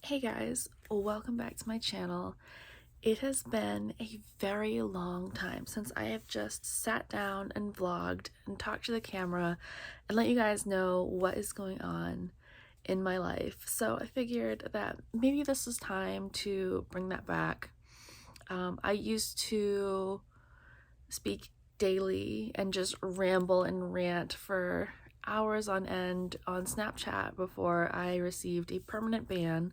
Hey guys, welcome back to my channel. It has been a very long time since I have just sat down and vlogged and talked to the camera and let you guys know what is going on in my life. So I figured that maybe this is time to bring that back. I used to speak daily and just ramble and rant for hours on end on Snapchat before I received a permanent ban.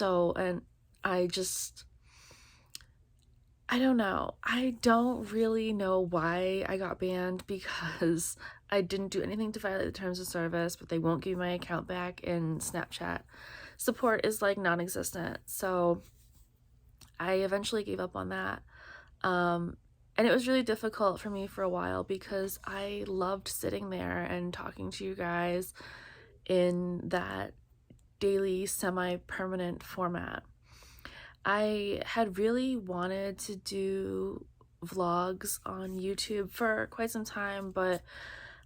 And I just, I don't know. I don't really know why I got banned because I didn't do anything to violate the terms of service, but they won't give me my account back, and Snapchat support is like non-existent. So I eventually gave up on that. And it was really difficult for me for a while because I loved sitting there and talking to you guys in that daily semi-permanent format. I had really wanted to do vlogs on YouTube for quite some time, but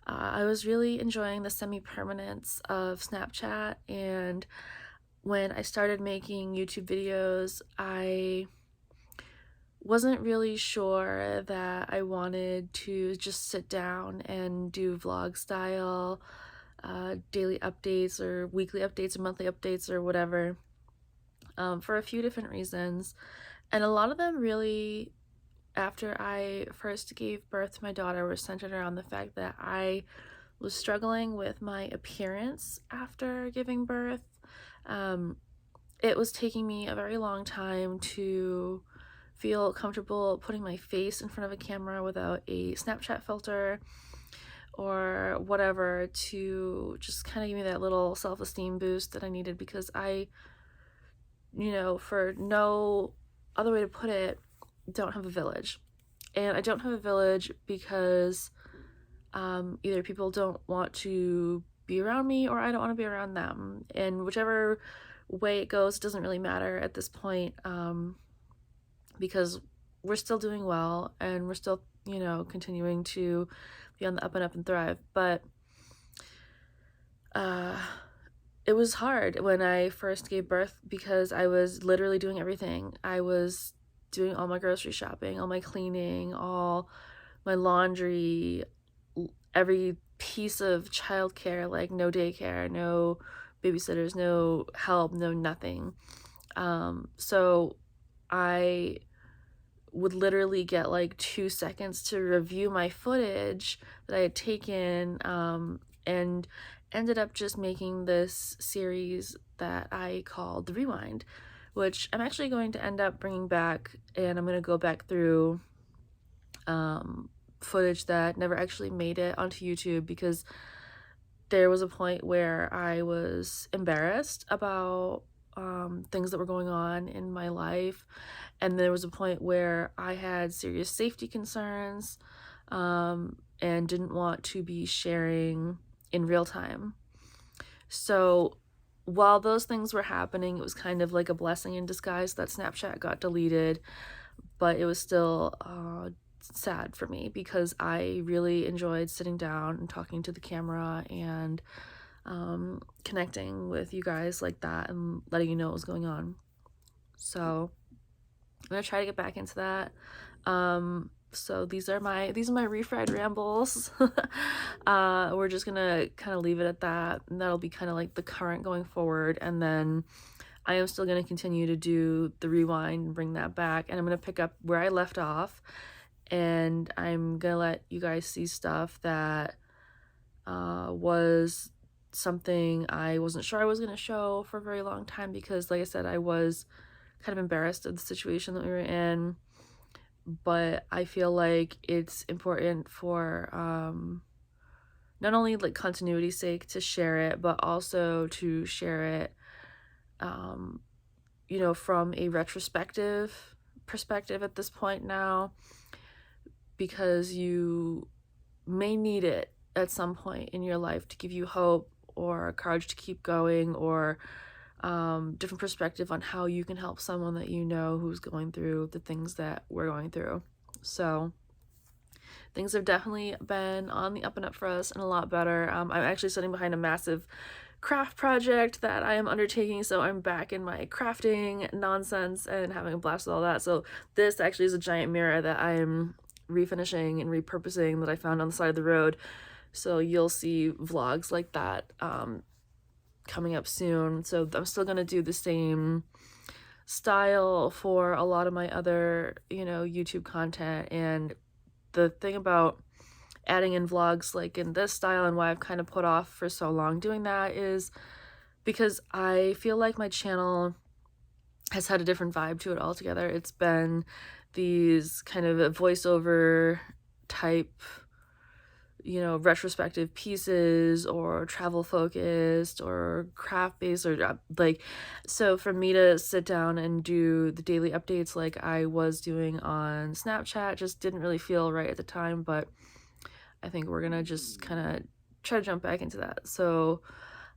I was really enjoying the semi-permanence of Snapchat, and when I started making YouTube videos, I wasn't really sure that I wanted to just sit down and do vlog style daily updates or weekly updates or monthly updates or whatever, for a few different reasons. And a lot of them really, after I first gave birth to my daughter, were centered around the fact that I was struggling with my appearance after giving birth. It was taking me a very long time to feel comfortable putting my face in front of a camera without a Snapchat filter or whatever, to just kind of give me that little self-esteem boost that I needed, because for no other way to put it, don't have a village. And I don't have a village because either people don't want to be around me or I don't want to be around them. And whichever way it goes, it doesn't really matter at this point, because we're still doing well and we're still, continuing to be on the up and up and thrive. But it was hard when I first gave birth because I was literally doing everything. I was doing all my grocery shopping, all my cleaning, all my laundry, every piece of childcare, like no daycare, no babysitters, no help, no nothing. So I would literally get like 2 seconds to review my footage that I had taken, and ended up just making this series that I called The Rewind, which I'm actually going to end up bringing back, and I'm going to go back through footage that never actually made it onto YouTube, because there was a point where I was embarrassed about things that were going on in my life, and there was a point where I had serious safety concerns, and didn't want to be sharing in real time. So while those things were happening, it was kind of like a blessing in disguise that Snapchat got deleted, but it was still sad for me because I really enjoyed sitting down and talking to the camera and connecting with you guys like that and letting you know what was going on. So I'm gonna try to get back into that. So these are my refried rambles. We're just gonna kind of leave it at that, and that'll be kind of like the current going forward. And then I am still gonna continue to do the rewind and bring that back, and I'm gonna pick up where I left off, and I'm gonna let you guys see stuff that was something I wasn't sure I was gonna show for a very long time, because like I said, I was kind of embarrassed of the situation that we were in. But I feel like it's important for not only like continuity's sake to share it, but also to share it from a retrospective perspective at this point now, because you may need it at some point in your life to give you hope or courage to keep going, or different perspective on how you can help someone that you know who's going through the things that we're going through. So things have definitely been on the up and up for us, and a lot better. I'm actually sitting behind a massive craft project that I am undertaking, so I'm back in my crafting nonsense and having a blast with all that. So this actually is a giant mirror that I am refinishing and repurposing that I found on the side of the road. So you'll see vlogs like that coming up soon. So I'm still gonna do the same style for a lot of my other, YouTube content. And the thing about adding in vlogs like in this style and why I've kind of put off for so long doing that is because I feel like my channel has had a different vibe to it altogether. It's been these kind of voiceover type, retrospective pieces or travel focused or craft based or so for me to sit down and do the daily updates like I was doing on Snapchat just didn't really feel right at the time, but I think we're gonna just kind of try to jump back into that. So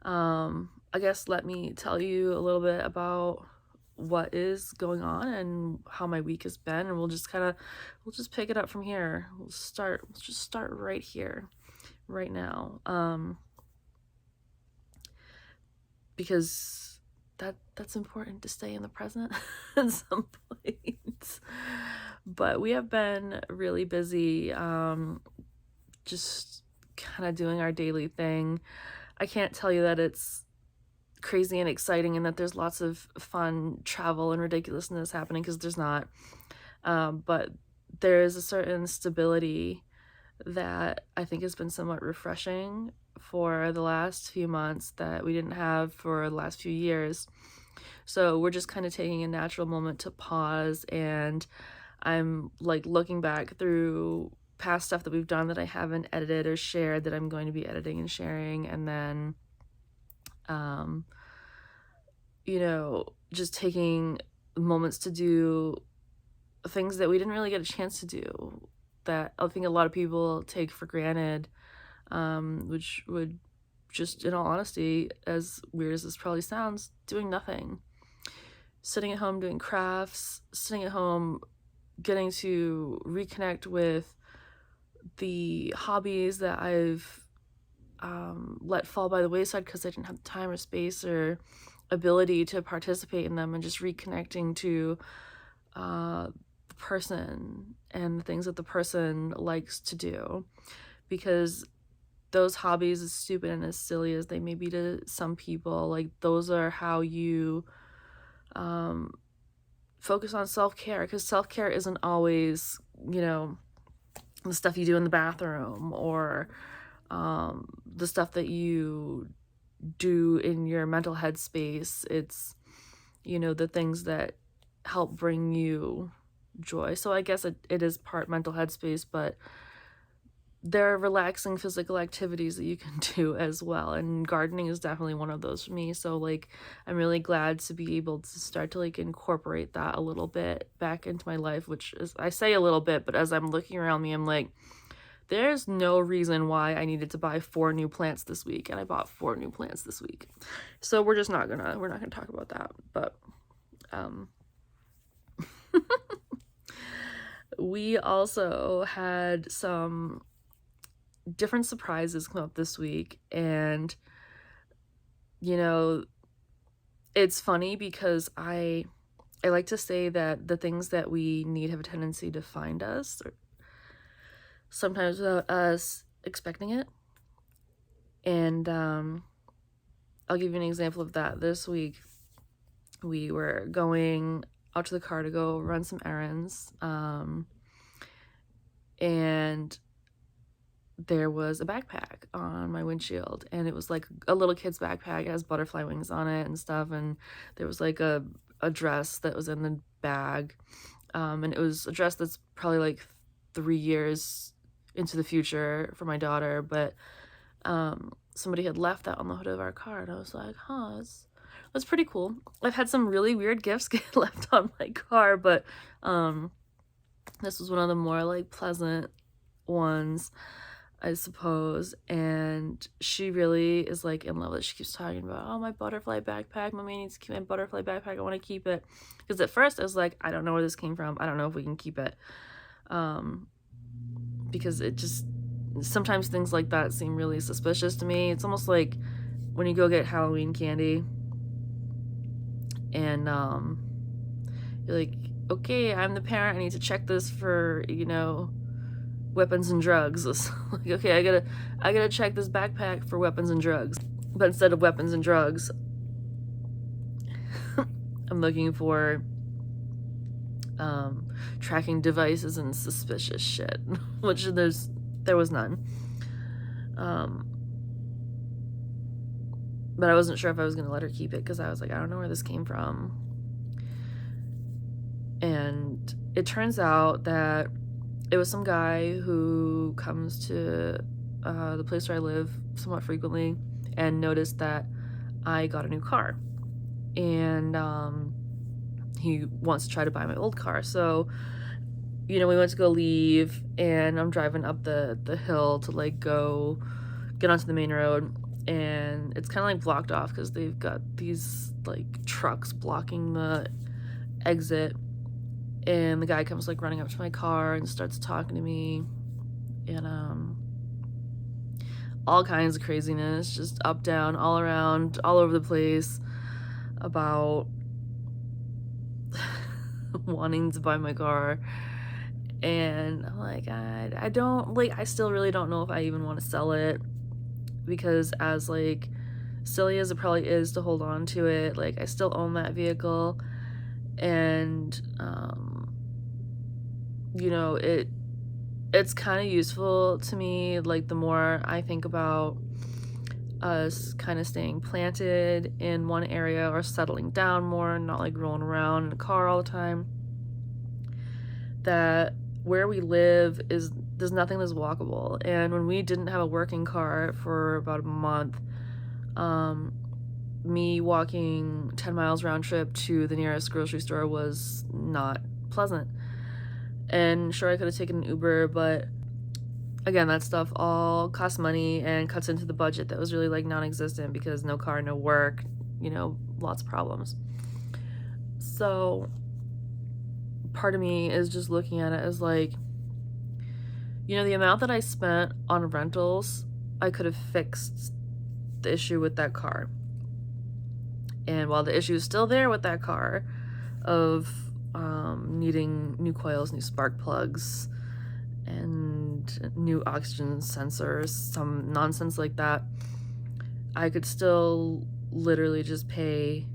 I guess let me tell you a little bit about what is going on and how my week has been, and we'll just pick it up from here. Let's just start right here, right now. Because that's important to stay in the present at some point. But we have been really busy, just kind of doing our daily thing. I can't tell you that it's crazy and exciting and that there's lots of fun travel and ridiculousness happening, because there's not. But there is a certain stability that I think has been somewhat refreshing for the last few months that we didn't have for the last few years. So we're just kind of taking a natural moment to pause, and I'm like looking back through past stuff that we've done that I haven't edited or shared that I'm going to be editing and sharing, and then just taking moments to do things that we didn't really get a chance to do that I think a lot of people take for granted, which would just, in all honesty, as weird as this probably sounds, doing nothing. Sitting at home doing crafts, sitting at home getting to reconnect with the hobbies that I've let fall by the wayside because I didn't have the time or space or ability to participate in them, and just reconnecting to the person and the things that the person likes to do. Because those hobbies, as stupid and as silly as they may be to some people, like those are how you focus on self-care, because self-care isn't always, the stuff you do in the bathroom or the stuff that you do in your mental headspace. It's, the things that help bring you joy. So I guess it is part mental headspace, but there are relaxing physical activities that you can do as well, and gardening is definitely one of those for me. So like I'm really glad to be able to start to like incorporate that a little bit back into my life, which is, I say a little bit, but as I'm looking around me, I'm like, there's no reason why I needed to buy 4 new plants this week, and I bought 4 new plants this week. So we're not gonna talk about that. But we also had some different surprises come up this week, and it's funny because I like to say that the things that we need have a tendency to find us, or sometimes without us expecting it. And I'll give you an example of that. This week we were going out to the car to go run some errands, and there was a backpack on my windshield, and it was like a little kid's backpack. It has butterfly wings on it and stuff, and there was like a dress that was in the bag, and it was a dress that's probably like 3 years into the future for my daughter, but somebody had left that on the hood of our car, and I was like, that's pretty cool. I've had some really weird gifts get left on my car, but this was one of the more like pleasant ones, I suppose. And she really is like in love with it. She keeps talking about, oh, my butterfly backpack, mommy needs to keep my butterfly backpack, I want to keep it. Because at first I was like, I don't know where this came from, I don't know if we can keep it, because it just, sometimes things like that seem really suspicious to me. It's almost like when you go get Halloween candy and you're like, okay, I'm the parent, I need to check this for, you know, weapons and drugs. Like, okay, I gotta check this backpack for weapons and drugs. But instead of weapons and drugs, I'm looking for tracking devices and suspicious shit, which there was none. But I wasn't sure if I was gonna let her keep it because I was like, I don't know where this came from. And it turns out that it was some guy who comes to the place where I live somewhat frequently and noticed that I got a new car. And he wants to try to buy my old car. So, you know, we went to go leave, and I'm driving up the hill to like go get onto the main road, and it's kind of like blocked off because they've got these like trucks blocking the exit. And the guy comes like running up to my car and starts talking to me, and all kinds of craziness, just up, down, all around, all over the place, about wanting to buy my car. And I'm like, I don't, like, I still really don't know if I even want to sell it, because as like silly as it probably is to hold on to it, like, I still own that vehicle, and you know, it's kind of useful to me. Like, the more I think about us kind of staying planted in one area or settling down more and not like rolling around in a car all the time, that where we live there's nothing that's walkable. And when we didn't have a working car for about a month, me walking 10 miles round trip to the nearest grocery store was not pleasant. And sure, I could have taken an Uber, but again, that stuff all costs money and cuts into the budget that was really like non-existent because no car, no work, you know, lots of problems. So part of me is just looking at it as like, you know, the amount that I spent on rentals, I could have fixed the issue with that car. And while the issue is still there with that car of needing new coils, new spark plugs, and new oxygen sensors, some nonsense like that, I could still literally just pay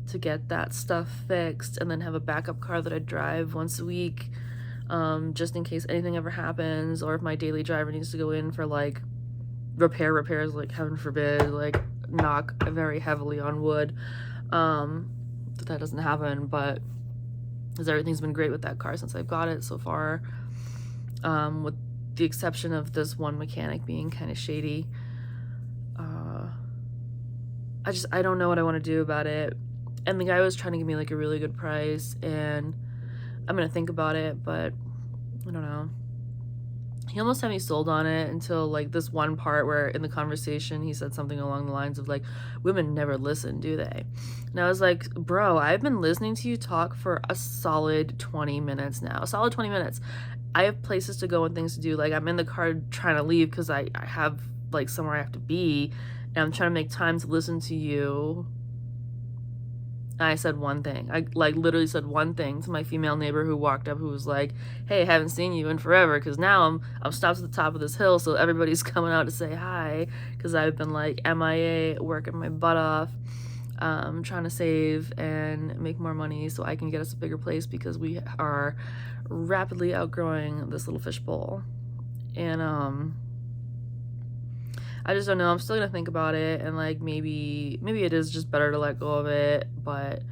to get that stuff fixed and then have a backup car that I drive once a week, just in case anything ever happens, or if my daily driver needs to go in for like repairs, like heaven forbid, like knock very heavily on wood, that doesn't happen, but because everything's been great with that car since I've got it so far, with the exception of this one mechanic being kind of shady. I don't know what I want to do about it. And the guy was trying to give me like a really good price, and I'm gonna think about it, but I don't know. He almost had me sold on it until like this one part where in the conversation he said something along the lines of like, women never listen, do they? And I was like, bro, I've been listening to you talk for a solid 20 minutes now. A solid 20 minutes. I have places to go and things to do. Like, I'm in the car trying to leave because I have like somewhere I have to be, and I'm trying to make time to listen to you. And I said one thing. I like literally said one thing to my female neighbor who walked up, who was like, hey, I haven't seen you in forever, because now I'm stopped at the top of this hill, so everybody's coming out to say hi, because I've been like MIA, working my butt off, trying to save and make more money so I can get us a bigger place, because we are rapidly outgrowing this little fishbowl. And I just don't know. I'm still gonna think about it, and like maybe it is just better to let go of it, but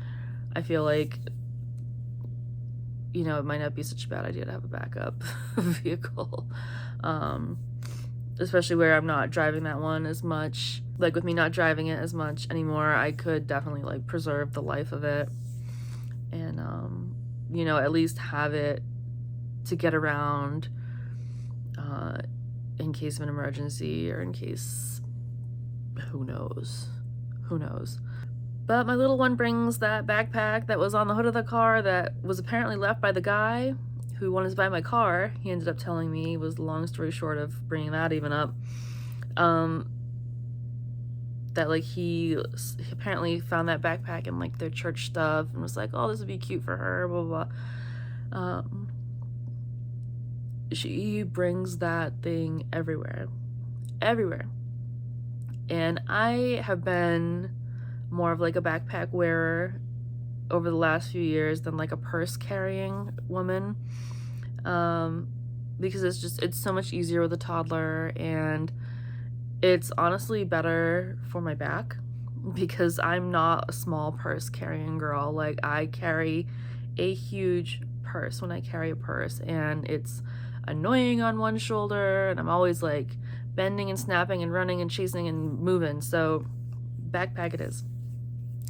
I feel like, you know, it might not be such a bad idea to have a backup vehicle, especially where I'm not driving that one as much. Like, with me not driving it as much anymore, I could definitely like preserve the life of it, and you know, at least have it to get around in case of an emergency, or in case, who knows. But my little one brings that backpack that was on the hood of the car that was apparently left by the guy who wanted to buy my car. He ended up telling me, was the long story short of bringing that even up. that like he apparently found that backpack in like their church stuff and was like, oh, this would be cute for her, blah blah blah. She brings that thing everywhere, everywhere. And I have been more of like a backpack wearer over the last few years than like a purse carrying woman, because it's so much easier with a toddler, and it's honestly better for my back because I'm not a small purse carrying girl. Like, I carry a huge purse when I carry a purse, and it's annoying on one shoulder, and I'm always like bending and snapping and running and chasing and moving. So backpack it is.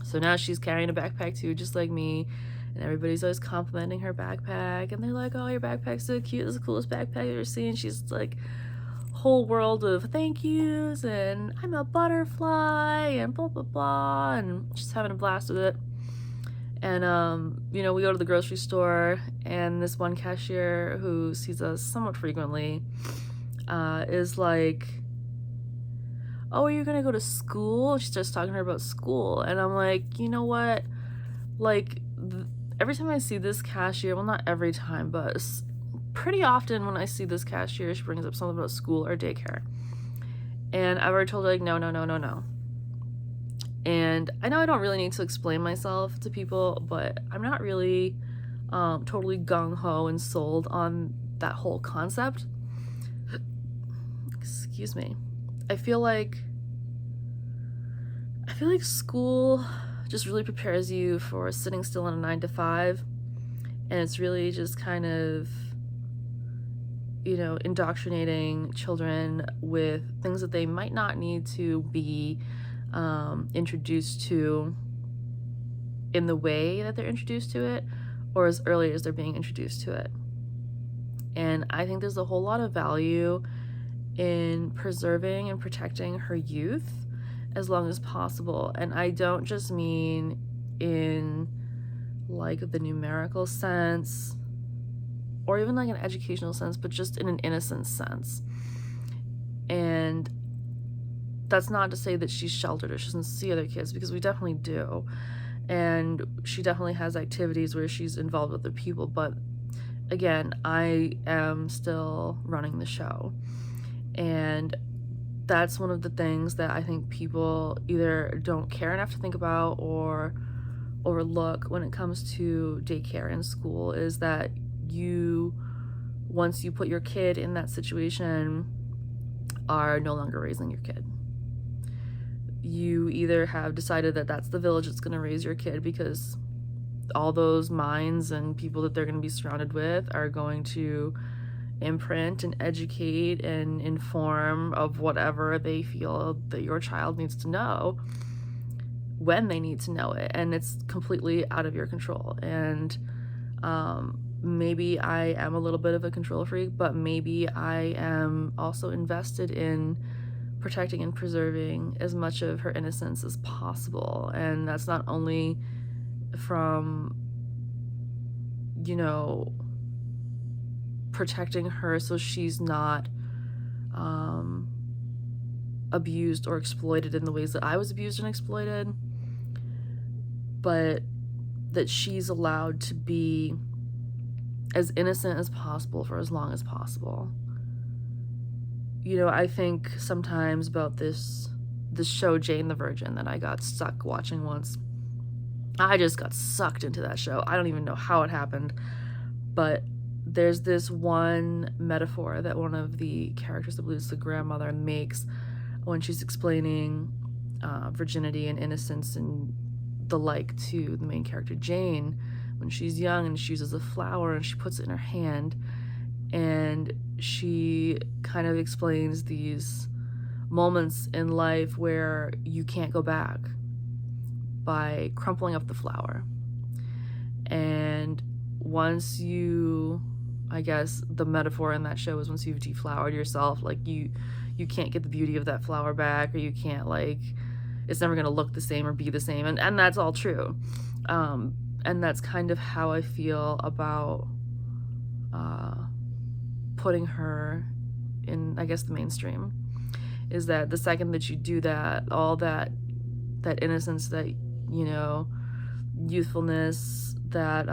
So now she's carrying a backpack too, just like me, and everybody's always complimenting her backpack, and they're like, oh, your backpack's so cute, this is the coolest backpack I've ever seen. She's like, whole world of thank yous and I'm a butterfly and blah blah blah, and just having a blast with it. And we go to the grocery store, and this one cashier who sees us somewhat frequently is like, oh, are you gonna go to school? She starts talking to her about school, and I'm like, you know what, like, every time I see this cashier, well, not every time, but pretty often when I see this cashier, she brings up something about school or daycare, and I've already told her, like, no. And I know I don't really need to explain myself to people, but I'm not really totally gung-ho and sold on that whole concept. Excuse me. I feel like school just really prepares you for sitting still in a 9-to-5, and it's really just kind of, indoctrinating children with things that they might not need to be introduced to in the way that they're introduced to it, or as early as they're being introduced to it. And I think there's a whole lot of value in preserving and protecting her youth as long as possible. And I don't just mean in like the numerical sense or even like an educational sense, but just in an innocent sense. And that's not to say that she's sheltered or she doesn't see other kids, because we definitely do. And she definitely has activities where she's involved with other people. But again, I am still running the show. And that's one of the things that I think people either don't care enough to think about or overlook when it comes to daycare and school, is that once you put your kid in that situation, are no longer raising your kid. You either have decided that that's the village that's going to raise your kid, because all those minds and people that they're going to be surrounded with are going to imprint and educate and inform of whatever they feel that your child needs to know when they need to know it, and it's completely out of your control. And maybe I am a little bit of a control freak, but maybe I am also invested in protecting and preserving as much of her innocence as possible. And that's not only from, protecting her so she's not abused or exploited in the ways that I was abused and exploited, but that she's allowed to be as innocent as possible for as long as possible. I think sometimes about this show, Jane the Virgin, that I got stuck watching once. I just got sucked into that show. I don't even know how it happened, but there's this one metaphor that one of the characters, I believe it's the grandmother, makes when she's explaining virginity and innocence and the like to the main character, Jane, when she's young, and she uses a flower and she puts it in her hand, and she kind of explains these moments in life where you can't go back by crumpling up the flower. And once I guess the metaphor in that show is once you've deflowered yourself, like you can't get the beauty of that flower back, or you can't, like, it's never going to look the same or be the same. And that's all true. And that's kind of how I feel about putting her in, I guess, the mainstream. is that the second that you do that, all that innocence, that, you know, youthfulness, that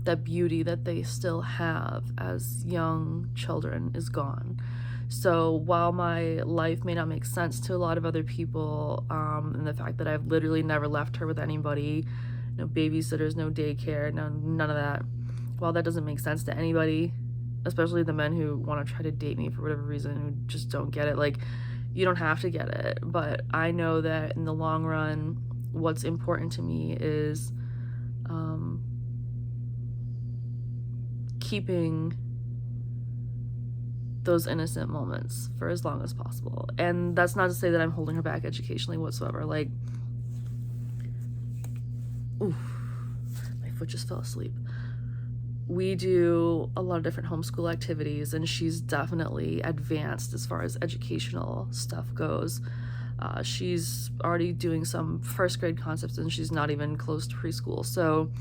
that beauty that they still have as young children is gone. So while my life may not make sense to a lot of other people, and the fact that I've literally never left her with anybody, no babysitters, no daycare, none of that, while that doesn't make sense to anybody, especially the men who want to try to date me for whatever reason, who just don't get it, like, you don't have to get it, but I know that in the long run, what's important to me is keeping those innocent moments for as long as possible. And that's not to say that I'm holding her back educationally whatsoever. Like, oof, my foot just fell asleep. We do a lot of different homeschool activities, and she's definitely advanced as far as educational stuff goes. She's already doing some first grade concepts, and she's not even close to preschool. So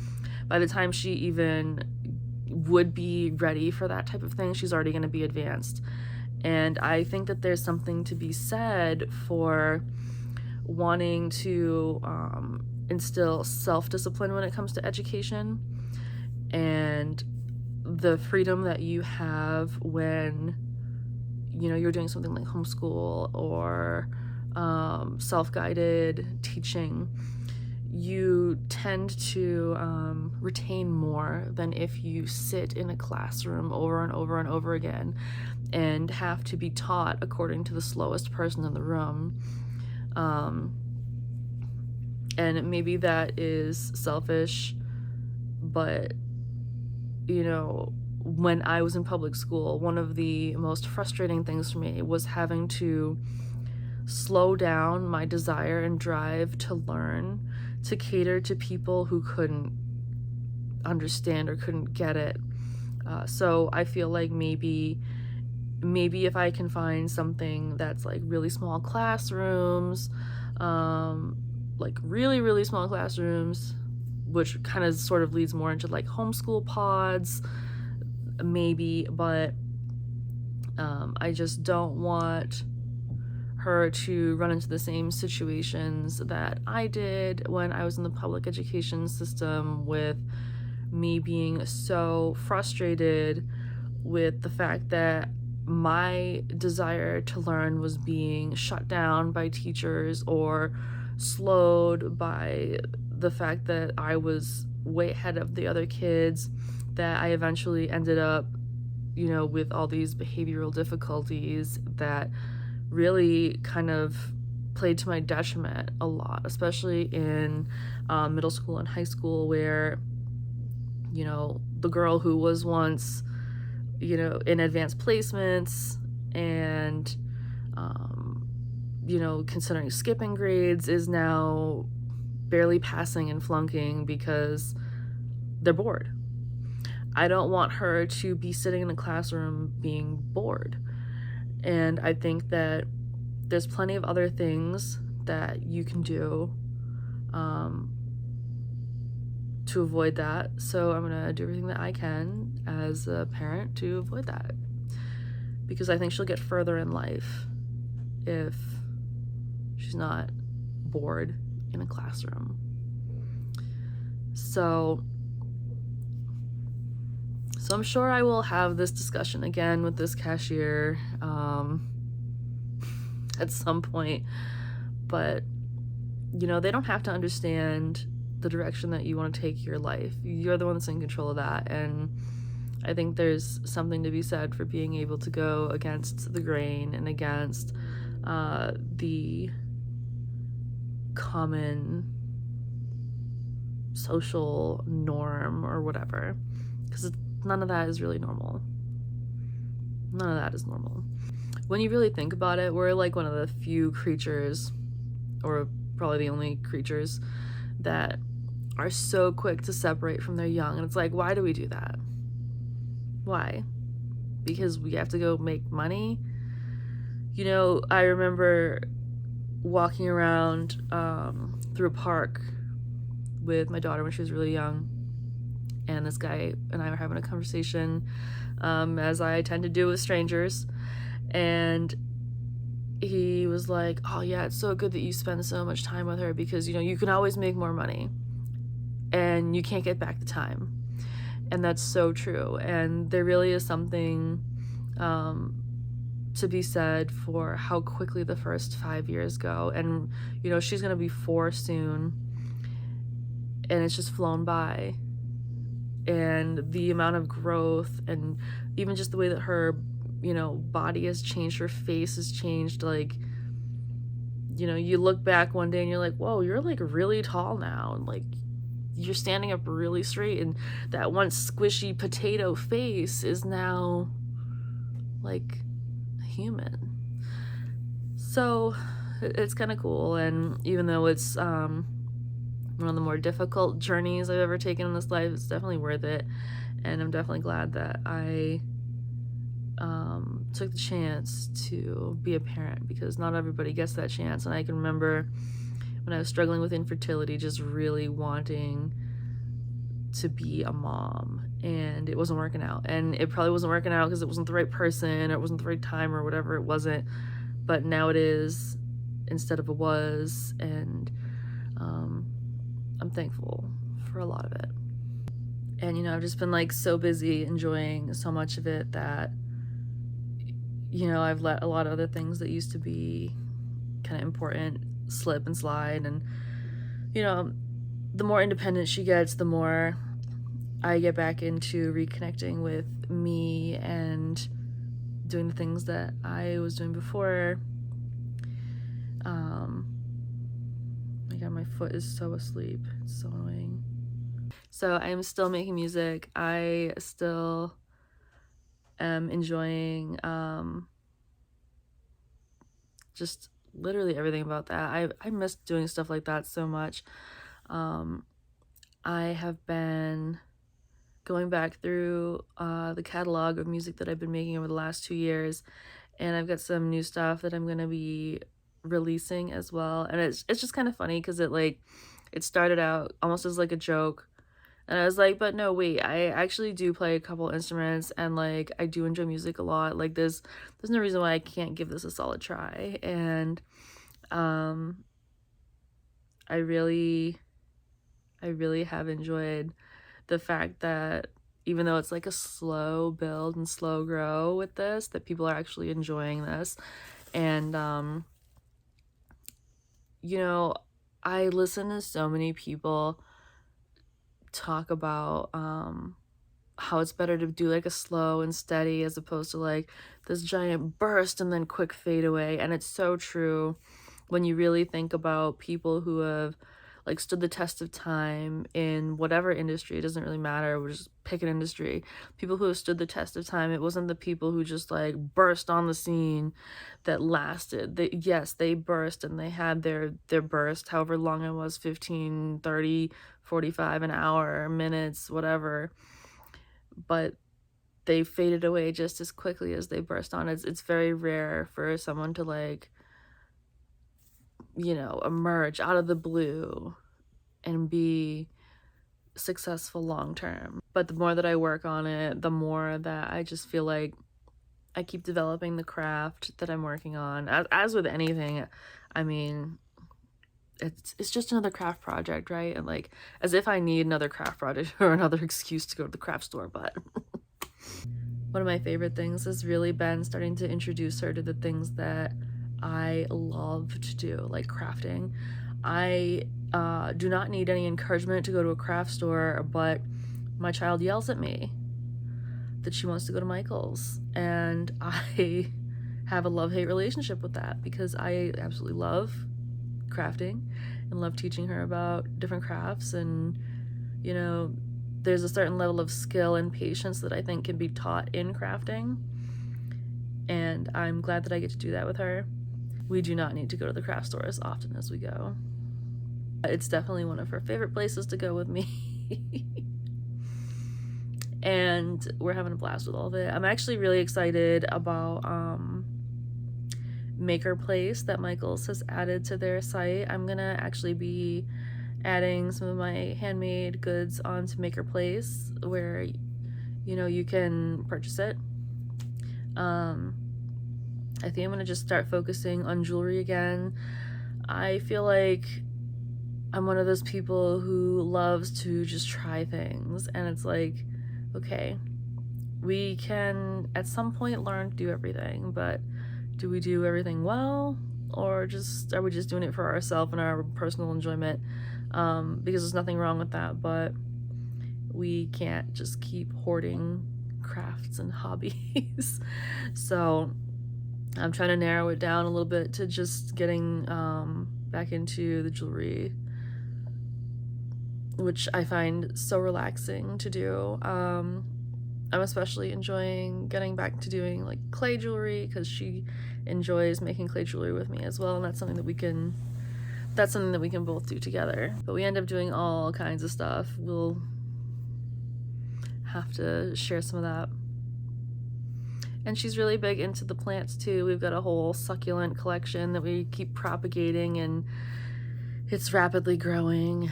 by the time she even would be ready for that type of thing, she's already going to be advanced. And I think that there's something to be said for wanting to instill self-discipline when it comes to education, and the freedom that you have when, you know, you're doing something like homeschool or self-guided teaching. You tend to retain more than if you sit in a classroom over and over and over again and have to be taught according to the slowest person in the room. And maybe that is selfish, but, you know, when I was in public school, one of the most frustrating things for me was having to slow down my desire and drive to learn, to cater to people who couldn't understand or couldn't get it. So I feel like maybe if I can find something that's like really small classrooms, like really, really small classrooms, which kind of sort of leads more into like homeschool pods, maybe, but I just don't want her to run into the same situations that I did when I was in the public education system, with me being so frustrated with the fact that my desire to learn was being shut down by teachers or slowed by the fact that I was way ahead of the other kids, that I eventually ended up, you know, with all these behavioral difficulties that really kind of played to my detriment a lot, especially in middle school and high school, where, you know, the girl who was once, you know, in advanced placements and, you know, considering skipping grades, is now barely passing and flunking because they're bored. I don't want her to be sitting in a classroom being bored. And I think that there's plenty of other things that you can do to avoid that. So I'm gonna do everything that I can as a parent to avoid that, because I think she'll get further in life if she's not bored in a classroom. So I'm sure I will have this discussion again with this cashier at some point, but, you know, they don't have to understand the direction that you want to take your life. You're the one that's in control of that, and I think there's something to be said for being able to go against the grain and against the common social norm or whatever, because none of that is really normal. None of that is normal. When you really think about it, we're like one of the few creatures, or probably the only creatures, that are so quick to separate from their young. And it's like, why do we do that? Why? Because we have to go make money? You know, I remember walking around through a park with my daughter when she was really young, and this guy and I were having a conversation, as I tend to do with strangers, and he was like, oh yeah, it's so good that you spend so much time with her because, you know, you can always make more money and you can't get back the time. And that's so true. And there really is something to be said for how quickly the first 5 years go. And, you know, she's going to be 4 soon, and it's just flown by. And the amount of growth, and even just the way that her, you know, body has changed, her face has changed. Like, you know, you look back one day and you're like, whoa, you're like really tall now, and like you're standing up really straight, and that once squishy potato face is now like human. So it's kind of cool. And even though it's one of the more difficult journeys I've ever taken in this life, it's definitely worth it. And I'm definitely glad that I took the chance to be a parent, because not everybody gets that chance. And I can remember when I was struggling with infertility, just really wanting to be a mom, and it wasn't working out. And it probably wasn't working out because it wasn't the right person, or it wasn't the right time, or whatever it wasn't. But now it is instead of it was, and I'm thankful for a lot of it. And, you know, I've just been like so busy enjoying so much of it that, you know, I've let a lot of other things that used to be kind of important slip and slide. And, you know, the more independent she gets, the more I get back into reconnecting with me and doing the things that I was doing before. My God, my foot is so asleep. It's so annoying. So I'm still making music. I still am enjoying just literally everything about that. I miss doing stuff like that so much. I have been going back through the catalog of music that I've been making over the last 2 years, and I've got some new stuff that I'm gonna be releasing as well. And it's just kind of funny because it started out almost as like a joke, and I was like, but no, wait, I actually do play a couple instruments, and like I do enjoy music a lot. Like there's no reason why I can't give this a solid try. And I really have enjoyed the fact that even though it's like a slow build and slow grow with this, that people are actually enjoying this. And you know, I listen to so many people talk about how it's better to do like a slow and steady as opposed to like this giant burst and then quick fade away. And it's so true when you really think about people who have like stood the test of time in whatever industry. It doesn't really matter, we'll just pick an industry. People who have stood the test of time, it wasn't the people who just like burst on the scene that lasted. Yes, they burst and they had their burst, however long it was, 15, 30, 45, an hour, minutes, whatever, but they faded away just as quickly as they burst on. It's very rare for someone to like, you know, emerge out of the blue and be successful long term. But the more that I work on it, the more that I just feel like I keep developing the craft that I'm working on. As with anything, I mean, it's just another craft project, right? And like, as if I need another craft project or another excuse to go to the craft store. But one of my favorite things has really been starting to introduce her to the things that I love to do, like crafting. I do not need any encouragement to go to a craft store, but my child yells at me that she wants to go to Michael's, and I have a love-hate relationship with that because I absolutely love crafting and love teaching her about different crafts. And, you know, there's a certain level of skill and patience that I think can be taught in crafting, and I'm glad that I get to do that with her. We do not need to go to the craft store as often as we go. It's definitely one of her favorite places to go with me. And we're having a blast with all of it. I'm actually really excited about makerplace that Michaels has added to their site. I'm gonna actually be adding some of my handmade goods onto makerplace, where, you know, you can purchase it. I think I'm gonna just start focusing on jewelry again. I feel like I'm one of those people who loves to just try things, and it's like, okay, we can at some point learn to do everything, but do we do everything well, or just are we just doing it for ourselves and our personal enjoyment? Because there's nothing wrong with that, but we can't just keep hoarding crafts and hobbies. So I'm trying to narrow it down a little bit to just getting back into the jewelry, which I find so relaxing to do. I'm especially enjoying getting back to doing like clay jewelry because she enjoys making clay jewelry with me as well, and that's something that we can both do together. But we end up doing all kinds of stuff. We'll have to share some of that. And she's really big into the plants too. We've got a whole succulent collection that we keep propagating, and it's rapidly growing.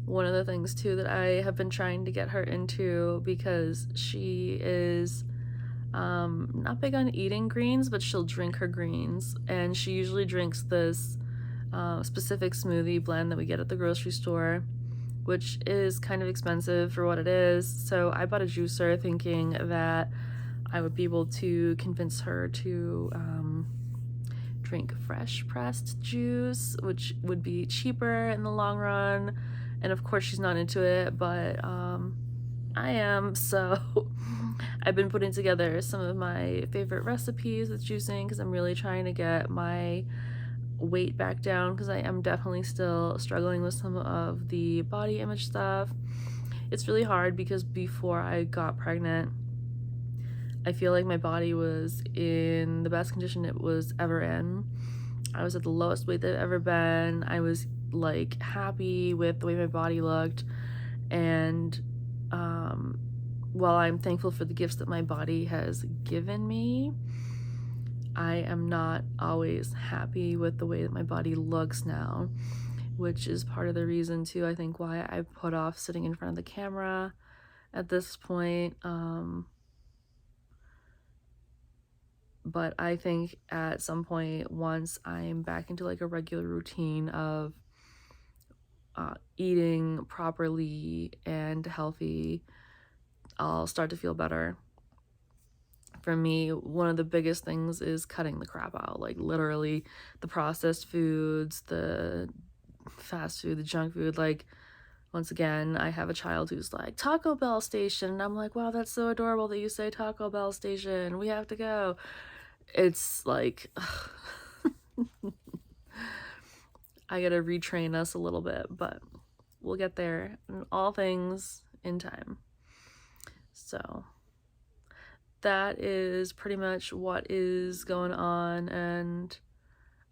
One of the things too that I have been trying to get her into, because she is not big on eating greens, but she'll drink her greens, and she usually drinks this specific smoothie blend that we get at the grocery store, which is kind of expensive for what it is. So I bought a juicer thinking that I would be able to convince her to drink fresh pressed juice, which would be cheaper in the long run. And of course she's not into it, but I am, so I've been putting together some of my favorite recipes with juicing because I'm really trying to get my weight back down, because I am definitely still struggling with some of the body image stuff. It's really hard because before I got pregnant, I feel like my body was in the best condition it was ever in. I was at the lowest weight that I've ever been. I was like happy with the way my body looked, and while I'm thankful for the gifts that my body has given me, I am not always happy with the way that my body looks now, which is part of the reason too, I think, why I put off sitting in front of the camera at this point. But I think at some point, once I'm back into like a regular routine of eating properly and healthy, I'll start to feel better. For me, one of the biggest things is cutting the crap out, like literally the processed foods, the fast food, the junk food. Like, once again, I have a child who's like, Taco Bell station, and I'm like, wow, that's so adorable that you say Taco Bell station, we have to go. It's like I gotta retrain us a little bit, but we'll get there, and all things in time. So that is pretty much what is going on, and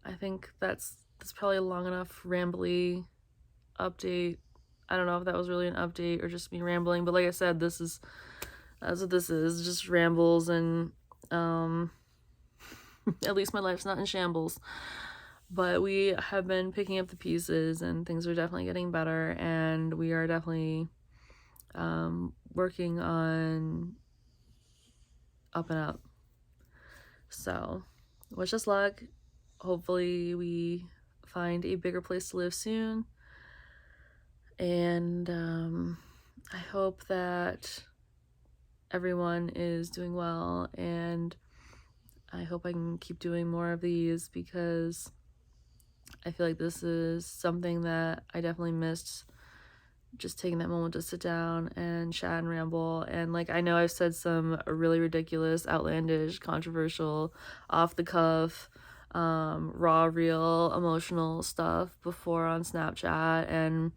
I think that's probably a long enough rambly update. I don't know if that was really an update or just me rambling, but like I said, that's what this is, just rambles, and at least my life's not in shambles. But we have been picking up the pieces, and things are definitely getting better, and we are definitely working on up and up. So wish us luck. Hopefully we find a bigger place to live soon, and I hope that everyone is doing well, and I hope I can keep doing more of these, because I feel like this is something that I definitely missed, just taking that moment to sit down and chat and ramble. And like, I know I've said some really ridiculous, outlandish, controversial, off the cuff, raw, real, emotional stuff before on Snapchat, and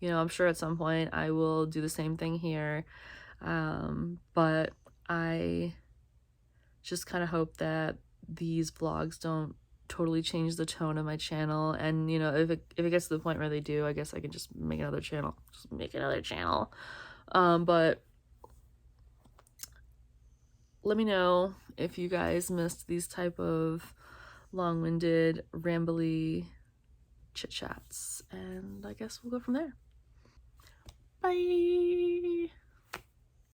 you know, I'm sure at some point I will do the same thing here. But I just kind of hope that these vlogs don't totally change the tone of my channel, and you know, if it gets to the point where they do, I guess I can just make another channel. But let me know if you guys missed these type of long-winded, rambly chit chats, and I guess we'll go from there. Bye.